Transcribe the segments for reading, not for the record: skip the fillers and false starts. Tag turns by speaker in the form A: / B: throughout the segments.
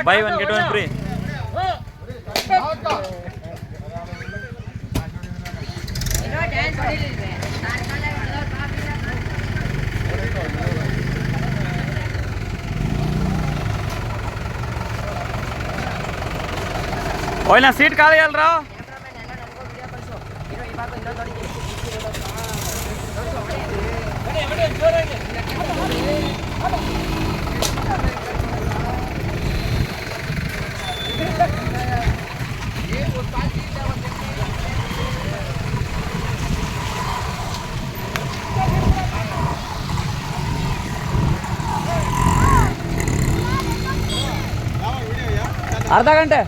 A: Buy one get one free. ಓಯ್ನ seat ಖಾಲಿ ಅಲ್ರ ಅರ್ಧ ಗಂಟೆ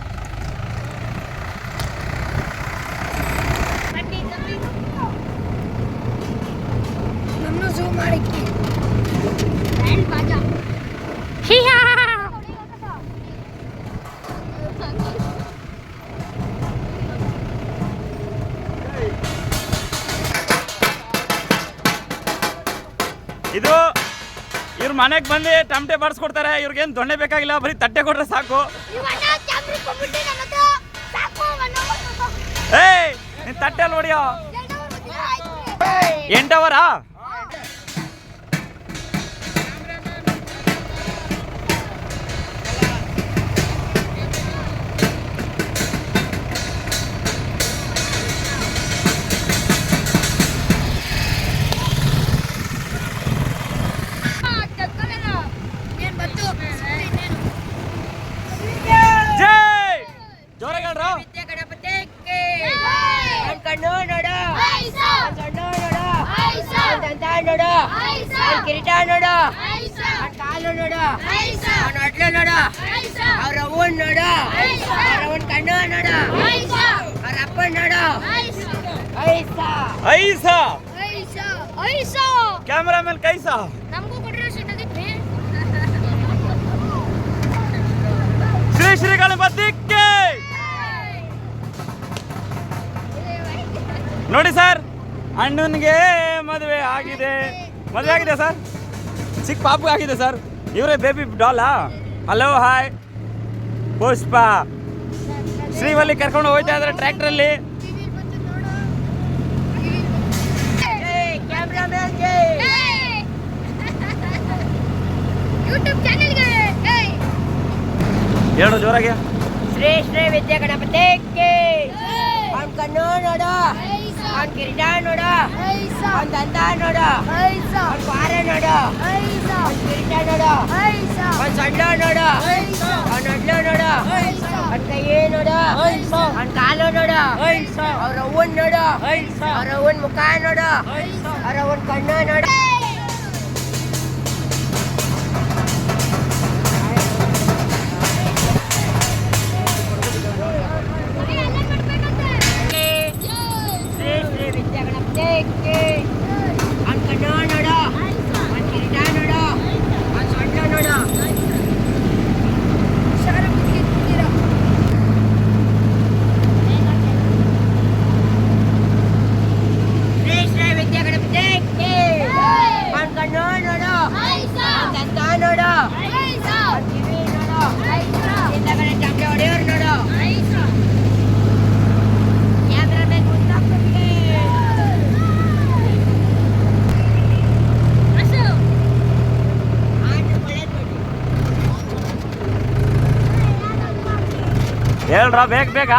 A: ಇದು ಇವ್ರ ಮನೆಗೆ ಬಂದು ಟಮಟೆ ಬಾರಿಸ್ಕೊಡ್ತಾರೆ. ಇವ್ರಿಗೇನು ದೊಣ್ಣೆ ಬೇಕಾಗಿಲ್ಲ, ಬರೀ ತಟ್ಟೆ ಕೊಟ್ರೆ ಸಾಕು. ಏಯ್ ನೀನ್ ತಟ್ಟೆ ಅಲ್ಲಿ ಹೊಡಿಯೋ. 8 ಅವರಾ? ಕಿರೀಟ ನೋಡು, ಕಾಲು ನೋಡು, ಒಟ್ಲು ನೋಡು, ಅವ್ರ ಅವ್ವನ್ ನೋಡು, ಅವನ್ ಕಣ್ಣು ನೋಡು, ಅವ್ರ ಅಪ್ಪನ್ ನೋಡು. ಐಸಾ ಕ್ಯಾಮರಾ ಮೇಲೆ ಕೈಸಾ ನಮಗೂ ಕೊಟ್ಟಿರೋ
B: ಅಣ್ಣನಿಗೆ ಮದುವೆ ಆಗಿದೆ. ಮದುವೆ ಆಗಿದೆ ಸರ್, ಚಿಕ್ಕ ಪಾಪು ಆಗಿದೆ ಸರ್. ಇವರೇ ಬೇಬಿ ಡಾಲಾ. Hello hi. ಪುಷ್ಪ ಶ್ರೀವಲ್ಲಿ ಕರ್ಕೊಂಡು ಹೋಗ್ತಾ ಇದ್ದಾರೆ ಟ್ರ್ಯಾಕ್ಟ್ರಲ್ಲಿ. ಹೇಳು ಜೋರಾಗಿ.
A: ಶ್ರೀ ಶ್ರೀ ವಿದ್ಯಾ ಗಣಪತಿಗೆ ಅವ್ನ ಕಣ್ಣು ನೋಡ, ಅವ್ನ ಕಿರೀಟ ನೋಡ, ಅವ್ನ ದಂತ ನೋಡ, ಅವ್ನ ಪಾರ ನೋಡ, ಅವ್ನ ಕಿರೀಟ ನೋಡ, ಅವ್ನ ಸೊಂಡ ನೋಡ, ಅವ್ನ ಅಡ್ಲು ನೋಡ, ಅವ್ನ ಕೈ ನೋಡ, ಅವ್ನ ಕಾಲು ನೋಡ, ಅವ್ರ ಅವ್ವನ್ ನೋಡ, ಅವ್ರ ಅವ್ವನ್ ಮುಖ ನೋಡ, ಅವ್ರ ಅವ್ವನ್ ಕಣ್ಣು ನೋಡ.
B: ಹೇಳ್ರ ಬೇಗ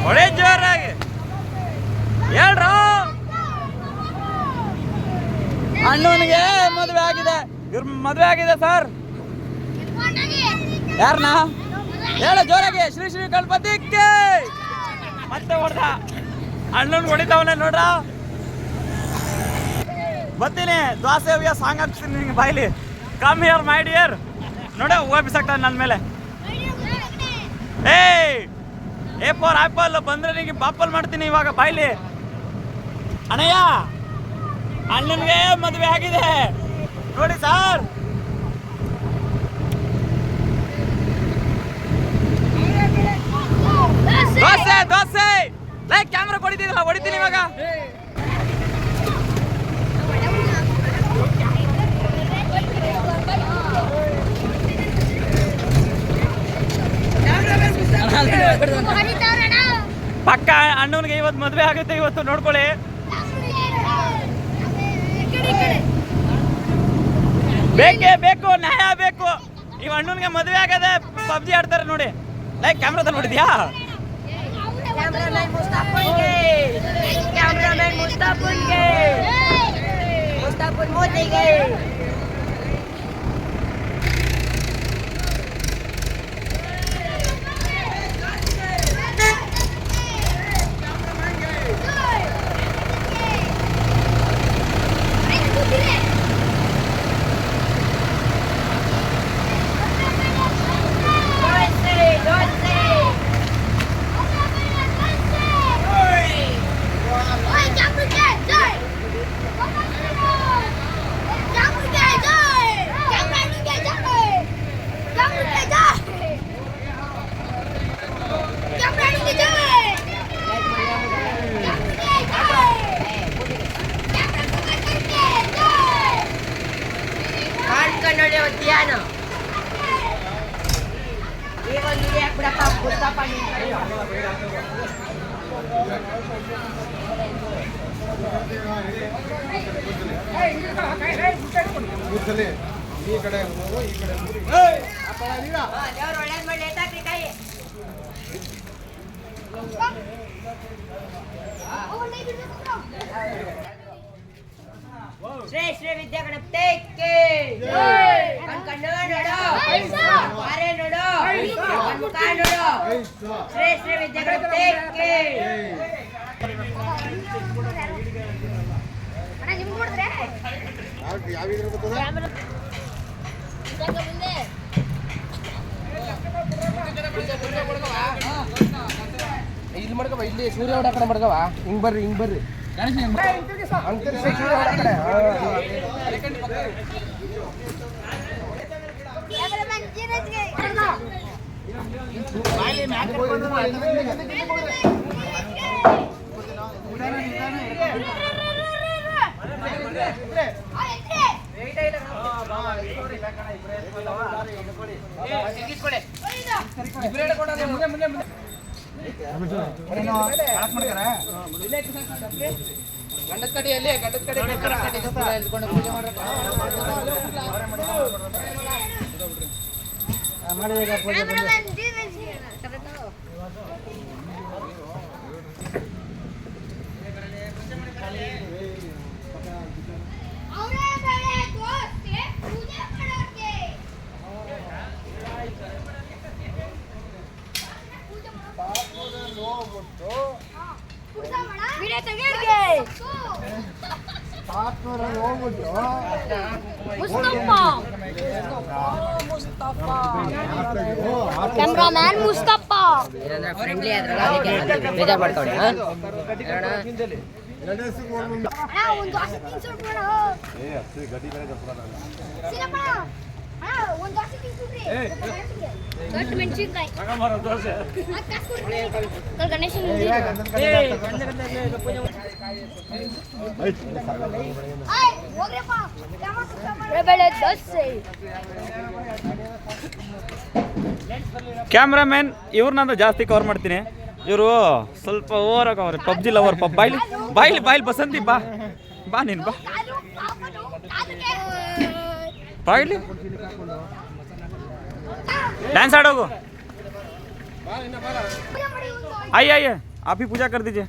B: ಒಳ್ಳೆ ಜೋರಾಗಿ ಹೇಳ್ರ. ಅಣ್ಣನಿಗೆ ಮದುವೆ ಆಗಿದೆ. ಇವ್ರ ಮದುವೆ ಆಗಿದೆ ಸರ್. ಯಾರನ್ನ ಹೇಳ ಜೋರಾಗಿ. ಶ್ರೀ ಶ್ರೀ ಗಣಪತಿಗೆ ಮತ್ತೆ ಹೊಡೆದ. ಅಣ್ಣನ್ ಹೊಡಿತಾವನೆ ನೋಡ್ರ. ಬರ್ತೀನಿ ದ್ವಾಸೆ ಅವ್ಯ ಸಾಂಗ್ ಹಾಕ್ತೀನಿ ನಿಂಗೆ ಬಾಯ್ಲಿ. Come here my dear. ನೋಡ ಹೂವ ಬಿಸಾಕ್ತಾನೆ ನನ್ನ ಮೇಲೆ. ಏ ಫಾರ್ ಆಪಲ್ ಬಂದ್ರೆ ನಿಂಗೆ ಪಾಪಲ್ ಮಾಡ್ತೀನಿ ಇವಾಗ ಬಾಯ್ಲಿ. ಅಣ್ಣಯ್ಯ ಅಣ್ಣನಿಗೆ ಮದುವೆ ಆಗಿದೆ ನೋಡಿ sir. Dosa dosa like camera ಹೊಡಿತೀನಿ ಇವಾಗ. ಪಕ್ಕ ಅಣ್ಣನಿಗೆ ಇವತ್ತು ಮದುವೆ ಆಗುತ್ತೆ. ಇವತ್ತು ನೋಡ್ಕೊಳ್ಳಿ. ಬೇಕೇ ಬೇಕು, ನ್ಯಾಯ ಬೇಕು. ಇವ ಅಣ್ಣನಿಗೆ ಮದುವೆ ಆಗದೆ ಪಬ್ಜಿ ಆಡ್ತಾರೆ ನೋಡಿ. ಲೈಕ್ ಕ್ಯಾಮ್ರಾದಲ್ಲಿ ನೋಡಿದ್ಯಾ?
C: ಈ ಕಡೆ
A: ಶ್ರೀ ಶ್ರೀ ವಿದ್ಯಾ ಗಣಪತಿಗೆ ಕಣ್ಣು ನೋಡು, ಪಾರೆ ನೋಡು, ಮುಖ ನೋಡು. ಶ್ರೀ ಶ್ರೀ ವಿದ್ಯಾ ಗಣಪತಿಗೆ
C: ಯಾವಿದ್ರೆ ಬರ್ತದ ಇಲ್ಲಿ ಮಾಡ್ಕೋ ಇಲ್ಲಿ ಸೂರ್ಯ ಹೊಡ ಕಡೆ ಮಾಡ್ಕವ ಹಿಂಗ್ ಬರ್ರಿ ಅಂತಿರ್ಸಿ ಸೂರ್ಯ ಹೊಡ ಕಡೆ ಗಂಡದ ಕಡೆಯಲ್ಲಿ
D: कैमरामैन मुस्तफा
A: ಫ್ರೆಂಡ್ಲಿ ಆದ್ರಲ್ಲ ಅದಕ್ಕೆ ಬೇಜಾರು ಮಾಡ್ಕೊಳ್ಳಿ
D: ಒಂದು ಆಸೆ ತಿನ್ಸೋಣ ಸಿನಪ್ಪ ಒಂದು ಆಸೆ ತಿನ್ಸೋಡ್ರಿ ದೊಡ್ಡ ಮೆಣಸಿನಕಾಯಿ ಕಲ್ ಗಣೇಶನ ಹೋಗ್ರಪ್ಪ ಬೆಳೆ ದೋಸೆ
B: ಕ್ಯಾಮ್ರಾಮ್ಯಾನ್ ಇವ್ರನ್ನಂದು ಜಾಸ್ತಿ ಕವರ್ ಮಾಡ್ತೀನಿ. ಇವರು ಸ್ವಲ್ಪ ಓವರ್ ಕವರ್ ಪಬ್ಜಿ ಲವರ್ ಬಾಯ್ಲಿ ಬಸಂತಿ ಬಾ ನೀನು ಬಾಯ್ಲಿ ಡ್ಯಾನ್ಸ್ ಆಡೋಗು. ಆಯ್ಯ आप ही पूजा कर दीजिए.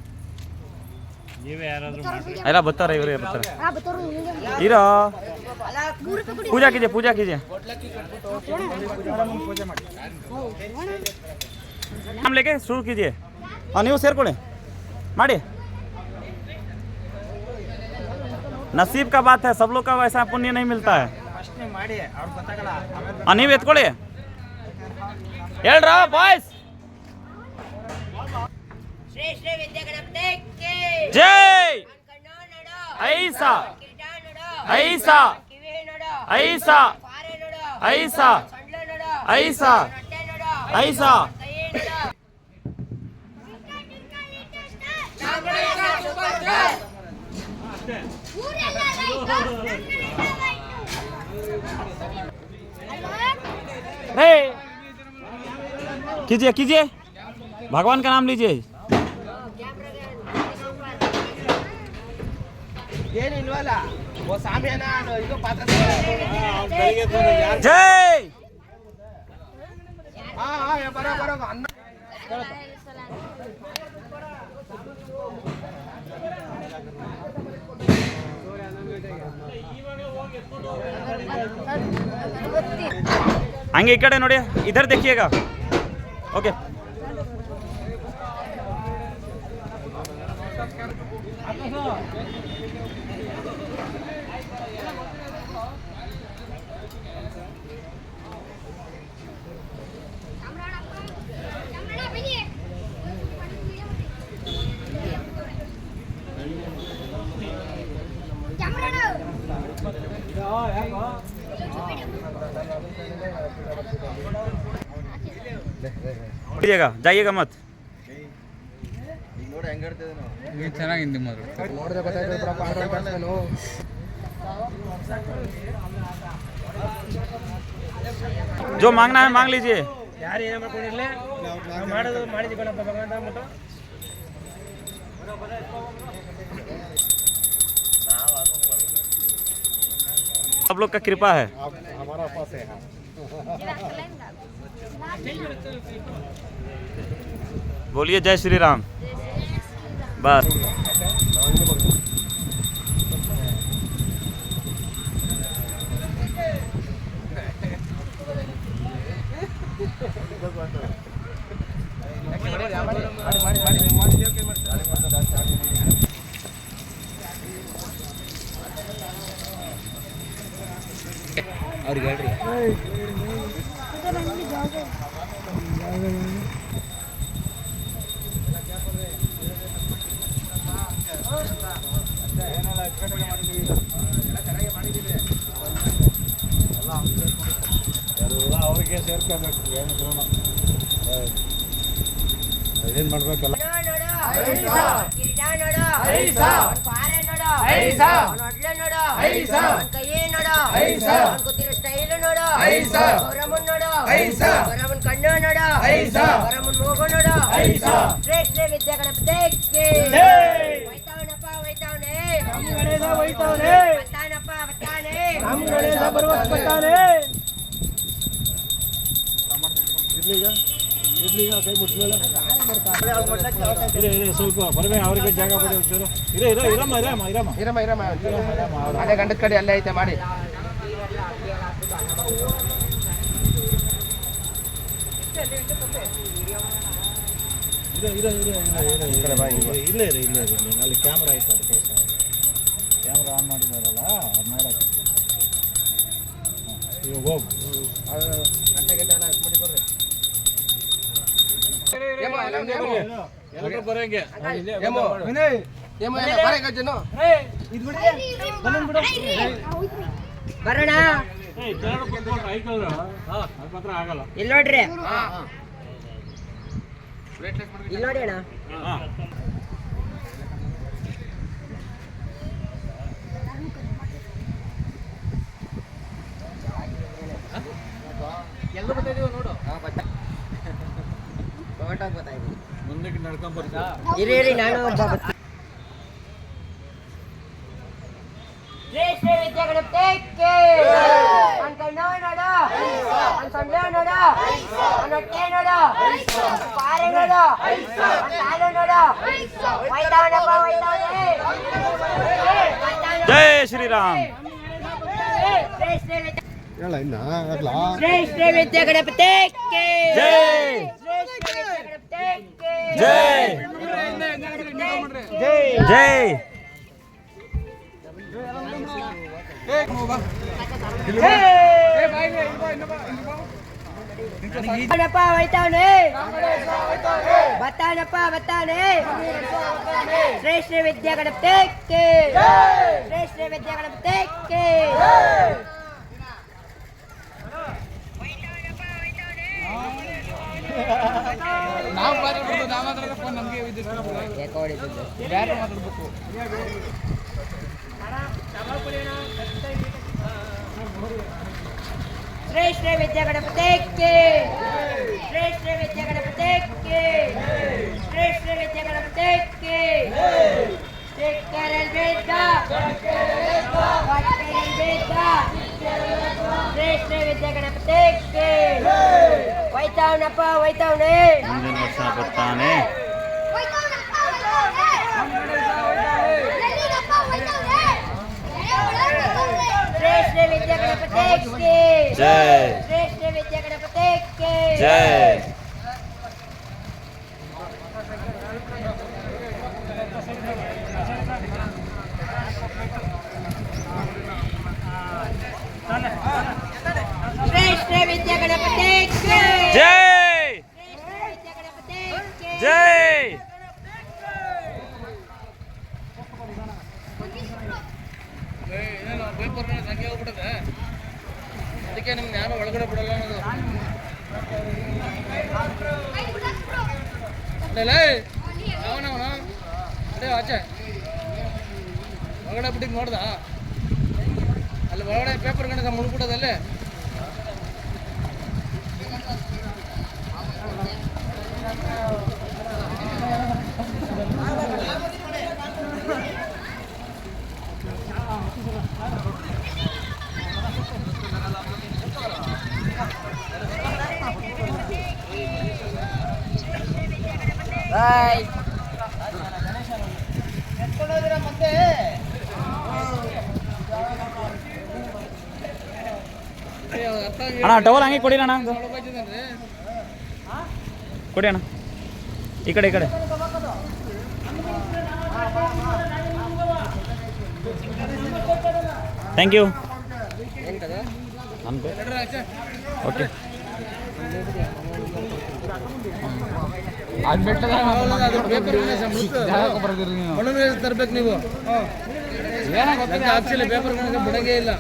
B: ಎಲ್ಲ ಬರ್ತಾರೆ ಇವರು ಬರ್ತಾರೆ. ಇರೋ पूजा कीजिए नाम लेके शुरू कीजिए. ನೀವು ಸೇರ್ಕೊಳ್ಳಿ ಮಾಡಿ. नसीब का बात है, सब लोग का वैसा पुण्य नहीं मिलता है. ನೀವು ಎತ್ಕೊಳ್ಳಿ ಹೇಳ್ರ ಬಾಯ್ಸ್.
A: ಶ್ರೀ ಶ್ರೀ ವಿದ್ಯಾ ಗಣಪತಿಗೆ
B: ಜೈ.
A: ಐಸಾ
B: ಐಸಾ ಐಸಾ ಐಸಾ ಐಸಾ ಐಸಾ. कीजिए भगवान का नाम लीजिए.
C: ಏನಿಲ್ವಲ್ಲ ಓ ಸಾಮಿಯಾನ ಇದು ಪಾತ್ರ
B: ಜೈ.
C: ಬರೋ ಅನ್ನ
B: ಹಂಗೆ ಈ ಕಡೆ ನೋಡಿ, ಇದರ್ देखिएगा. ಓಕೆ जाइएगा मत.
E: ಚೆನ್ನಾಗಿದೆ
C: ನೋಡಿದ್ರೆ ಗೊತ್ತಾಯ್ತು.
B: जो मांगना है मांग लीजिए.
C: ಯಾರು ಏನೇ ಮಾಡ್ಕೊಂಡಿರ್ಲಿ ಮಾಡೋದು ಮಾಡಿದ್ವಿ ಗಣಪ ಭಗವಂತ ಅಂದ್ಬಿಟ್ಟು
B: सब लोग का कृपा है.
C: हमारा पास है.
B: बोलिए जय श्री राम. बस
E: ಅವ್ರಿಗೆ ಹೇಳ್ರಿ.
C: ಅವ್ರಿಗೆ ಸೇರ್ಕೋಬೇಕು ಏನು ಮಾಡ್ಬೇಕಲ್ಲ
A: ಕಿರೀಟ ನೋಡು ಪಾರೆ ನೋಡು ಒಡ್ಲೆ ನೋಡು ಕೈಯೇ ನೋಡು ಕೂತಿರೋ ಸ್ಟೈಲ್ ನೋಡು ಗೌರಮ್ಮನ್ ನೋಡು ಗೌರಮ್ಮನ್ ಕಣ್ಣು ನೋಡು ಗೌರಮ್ಮನ್ ಮೂಗು ನೋಡು ಶ್ರೇಷ್ಠ ವಿದ್ಯಾ ಗಣಪತಿಗೆ ಹೋಯ್ತಾವನಪ್ಪ ಹೋಯ್ತಾವನೆ ಬರ್ತಾನಪ್ಪ ಬರ್ತಾನೆ
C: ಇರ್ಲಿಗ ಕೈ ಮುಟ್ಮೇಲೆ ಸ್ವಲ್ಪ ಬರಬೇಕು ಅವ್ರಿಗೆ ಜಾಗ ಕೊಡಿ ಒಂಚೂರು ಇರಮ್ಮ ಅದೇ ಗಂಡದ ಕಡೆ ಅಲ್ಲೇ ಐತೆ ಮಾಡಿ ಇಲ್ಲೇ ಇರಿ ಅಲ್ಲಿ ಕ್ಯಾಮ್ರಾ ಆಯ್ತು ಅದಕ್ಕೆ ಕ್ಯಾಮ್ರಾ ಆನ್ ಮಾಡಿದಾರಲ್ಲ ಅದು ನೋಡಕ್ಕೆ ಇವಾಗ ಹೋಗು ಗಂಟೆ ಎಲ್ಲ ಮಾಡಿ ಬರ್ರಿ ಬರಂಗೆ
A: ಬರೋಣ
C: ಆಗಲ್ಲ
A: ಇಲ್ಲಿ ನೋಡ್ರಿ ಇಲ್ಲಿ ನೋಡಿ ಅಣ್ಣ
C: ಮುಂದಕ್ಕೆ ನಡ್ಕೊಂಡ್ ಬರ್ತಾ
A: ಇರಿ ನಾನು ಒಬ್ಬ ಶ್ರೇಷ್ಠ ವಿದ್ಯಾ ಗಣಪತಿಗೆ ಅವ್ನ ಕಣ್ಣು ನೋಡು ಅವ್ನ ಸೊಂಡೆ ನೋಡು ಅವ್ನ ಹೊಟ್ಟೆ ನೋಡು ಪಾರೆ ನೋಡು ಅವ್ನ ಕಾಲು ನೋಡು ಹೋಯ್ತಾವನಪ್ಪ ಹೋಯ್ತಾವನೆ
B: ಜೈ ಶ್ರೀರಾಮ್.
A: ಶ್ರೇಷ್ಠ ವಿದ್ಯಾ ಗಣಪತಿಗೆ
B: ಜೈ ಜೈ ಜೈ
A: ಬರ್ತಾನಪ್ಪ ಹೋಯ್ತಾವನೆ ಬರ್ತಾನೆ ಶ್ರೇಷ್ಠ ವಿದ್ಯಾ ಗಣಪತಿಗೆ ಶ್ರೇಷ್ಠ ವಿದ್ಯಾ ಗಣಪತಿಗೆ
E: ನಾವು ಮಾತಾಡ್ಬೇಕು ನಾವು ಮಾತಾಡಬೇಕು ನಮಗೆ ಬೇರೆ ಮಾತಾಡ್ಬೇಕು
A: ಶ್ರೇಷ್ಠ ವಿದ್ಯಾ ಗಣಪತಿಗೆ ಶ್ರೇಷ್ಠ ವಿದ್ಯಾ ಗಣಪತಿಗೆ ಶ್ರೇಷ್ಠ ವಿದ್ಯಾ ಗಣಪತಿಗೆ ಶೇಖರನ್ ಬೇಡ ಶ್ರೇಷ್ಠ ವಿದ್ಯಾ ಗಣಪತಿಗೆ ಹೋಯ್ತಾವನಪ್ಪ ಹೋಯ್ತಾವನೆ
B: ಮುಂದಿನ ವರ್ಷ ಬರ್ತಾನೆ.
A: ಶ್ರೇಷ್ಠ ವಿದ್ಯಾ ಗಣಪತಿಗೆ
B: ಜೈ
A: ಶ್ರೇಷ್ಠ ವಿದ್ಯಾ ಗಣಪತಿಗೆ
B: ಜೈ
A: ಶ್ರೇಷ್ಠ ವಿದ್ಯಾ ಗಣಪತಿಗೆ
B: ಜೈ
A: ಶ್ರೇಷ್ಠ ವಿದ್ಯಾ ಗಣಪತಿಗೆ
B: ಜೈ
E: ಏನೇನು ಪೇಪರ್ ಸಂಖ್ಯೆ ಹೋಗ್ಬಿಟ್ಟದೆ ಅದಕ್ಕೆ ನಿಮ್ಗೆ ಯಾರು ಒಳಗಡೆ ಬಿಡಲ್ಲ ಅನ್ನೋದು ಯಾವನವನ ಅದೇ ಆಚೆ ಒಳಗಡೆ ಬಿಟ್ಟಿದ್ದು ನೋಡ್ದ ಅಲ್ಲಿ ಒಳಗಡೆ ಪೇಪರ್ ಗಣಕ ಮುಳ್ಬಿಟ್ಟದಲ್ಲೇ
A: ಬಾಯ್
B: ಅಣ್ಣ ಟವಲ್ ಹಂಗೆ ಕೊಡಿ ಅಣ್ಣ ಕೊಡಿ ಅಣ್ಣ ಈ ಕಡೆ ಥ್ಯಾಂಕ್ ಯು ಓಕೆ
E: ಪೇಪರ್ ತರ್ಬೇಕು ನೀವು ಆಕ್ಚುಲಿ ಪೇಪರ್ ಬಿಡಂಗೇ ಇಲ್ಲ.